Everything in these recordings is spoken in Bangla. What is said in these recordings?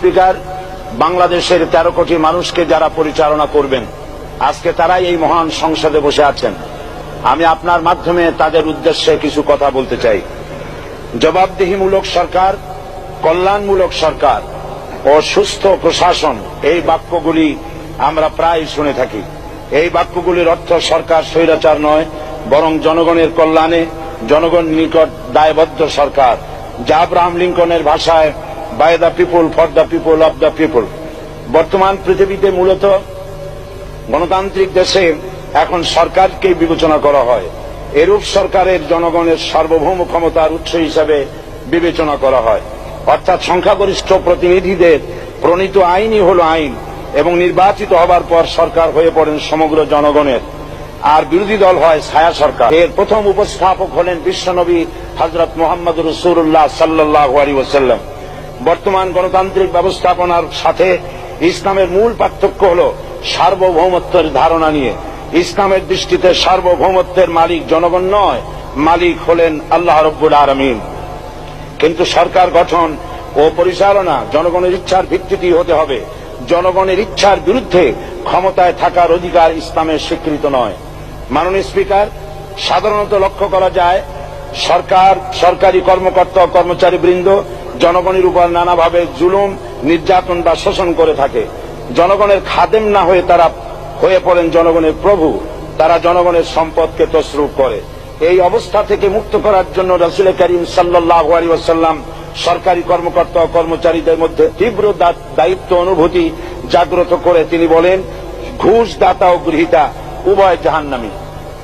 স্পিকার, বাংলাদেশের 13 কোটি মানুষকে যারা পরিচালনা করবেন, আজকে তারাই এই মহান সংসদে বসে আছেন। আমি আপনার মাধ্যমে তাদের উদ্দেশ্যে কিছু কথা বলতে চাই। জবাবদিহিমূলক সরকার, কল্যাণমূলক সরকার ও সুস্থ প্রশাসন, এই বাক্যগুলি আমরা প্রায় শুনে থাকি। এই বাক্যগুলির অর্থ সরকার স্বৈরাচার নয়, বরং জনগণের কল্যাণে জনগণ নিকট দায়বদ্ধ সরকার, যা আব্রাহাম লিঙ্কনের ভাষায় by the people, for the people, of the people. বর্তমান পৃথিবীতে মূলত গণতান্ত্রিক দেশে এখন সরকারকে বিবেচনা করা হয়। এরূপ সরকারের জনগণের সার্বভৌম ক্ষমতার উৎস হিসাবে বিবেচনা করা হয়, অর্থাৎ সংখ্যাগরিষ্ঠ প্রতিনিধিদের প্রণীত আইনই হল আইন, এবং নির্বাচিত হবার পর সরকার হয়ে পড়েন সমগ্র জনগণের, আর বিরোধী দল হয় ছায়া সরকার। এর প্রথম উপস্থাপক হলেন বিশ্বনবী হযরত মুহাম্মদ রাসূলুল্লাহ সাল্লাল্লাহু আলাইহি ওয়াসাল্লাম। বর্তমান গণতান্ত্রিক ব্যবস্থাপনার সাথে ইসলামের মূল পার্থক্য হল সার্বভৌমত্বের ধারণা নিয়ে। ইসলামের দৃষ্টিতে সার্বভৌমত্বের মালিক জনগণ নয়, মালিক হলেন আল্লাহ রাব্বুল আলামিন। কিন্তু সরকার গঠন ও পরিচালনা জনগণের ইচ্ছার ভিত্তিতেই হতে হবে। জনগণের ইচ্ছার বিরুদ্ধে ক্ষমতায় থাকার অধিকার ইসলামের স্বীকৃত নয়। মাননীয় স্পিকার, সাধারণত লক্ষ্য করা যায় সরকার, সরকারি কর্মকর্তা ও কর্মচারীবৃন্দ জনগণের উপর নানাভাবে জুলুম, নির্যাতন বা শোষণ করে থাকে। জনগণের খাদেম না হয়ে তারা হয়ে পড়েন জনগণের প্রভু। তারা জনগণের সম্পদকে তসরুপ করে। এই অবস্থা থেকে মুক্ত করার জন্য রাসূল করিম সাল্লাল্লাহু আলাইহি ওয়াসাল্লাম সরকারি কর্মকর্তা ও কর্মচারীদের মধ্যে তীব্র দায়িত্ব অনুভূতি জাগ্রত করে তিনি বলেন, ঘুষ দাতা ও গৃহীতা উভয় জাহান্নামী।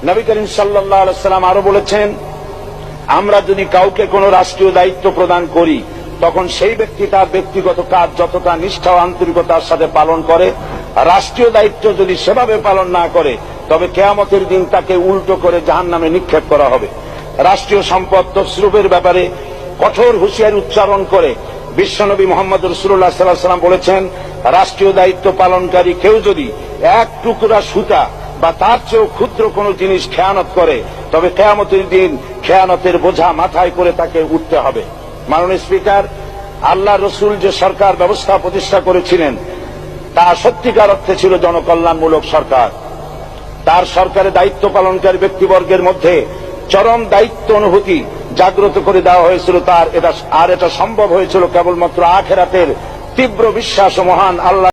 নবী করিম সাল্লাল্লাহু আলাইহি ওয়াসাল্লাম আরো বলেছেন, আমরা যদি কাউকে কোনো রাষ্ট্রীয় দায়িত্ব প্রদান করি, তখন সেই ব্যক্তি তার ব্যক্তিগত কাজ যতটা নিষ্ঠা ও আন্তরিকতার সাথে পালন করে, রাষ্ট্রীয় দায়িত্ব যদি সেভাবে পালন না করে, তবে কিয়ামতের দিন তাকে উল্টো করে জাহান্নামে নিক্ষেপ করা হবে। রাষ্ট্রীয় সম্পদ তসরুপের ব্যাপারে কঠোর হুঁশিয়ারি উচ্চারণ করে বিশ্বনবী মুহাম্মদ রাসূলুল্লাহ সাল্লাল্লাহু আলাইহি ওয়াসাল্লাম বলেছেন, রাষ্ট্রীয় দায়িত্ব পালনকারী কেউ যদি এক টুকরা সুতা বা তার চেয়েও ক্ষুদ্র কোনো জিনিস খেয়ানত করে, তবে কিয়ামতের দিন খেয়ানতের বোঝা মাথায় করে তাকে উঠতে হবে। মাননীয় স্পিকার, আল্লাহ রসুল যে সরকার ব্যবস্থা প্রতিষ্ঠা করেছিলেন তা সত্যিকার অর্থে ছিল জনকল্যাণমূলক সরকার। তার সরকারে দায়িত্ব পালনকারী ব্যক্তিবর্গের মধ্যে চরম দায়িত্ব অনুভূতি জাগ্রত করে দেওয়া হয়েছিল। এটা সম্ভব হয়েছিল কেবলমাত্র আখিরাতের তীব্র বিশ্বাস ও মহান আল্লাহ